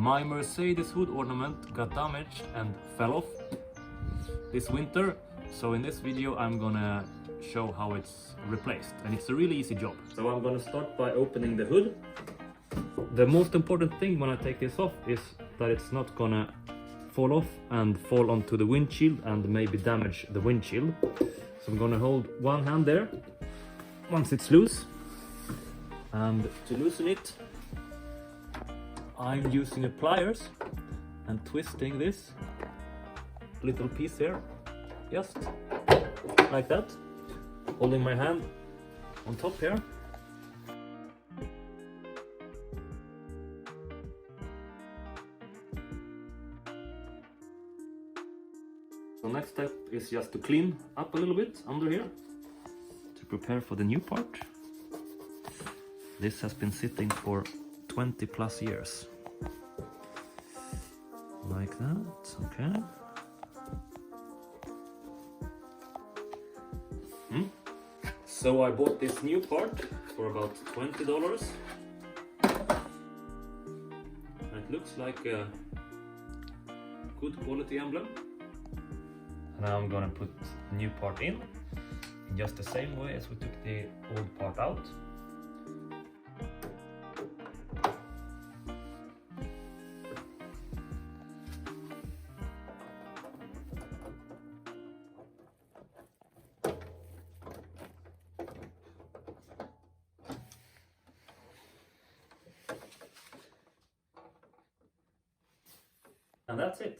My Mercedes hood ornament got damaged and fell off this winter, so in this video I'm gonna show how it's replaced, and it's a really easy job. So I'm gonna start by opening the hood. The most important thing when I take this off is that it's not gonna fall off and fall onto the windshield and maybe damage the windshield. So I'm gonna hold one hand there once it's loose, and to loosen it I'm using a pliers and twisting this little piece here, just like that, holding my hand on top here. So next step is just to clean up a little bit under here to prepare for the new part. This has been sitting for 20 plus years. Like that, okay. So I bought this new part for about $20. And it looks like a good quality emblem. Now I'm gonna put the new part in just the same way as we took the old part out. And that's it.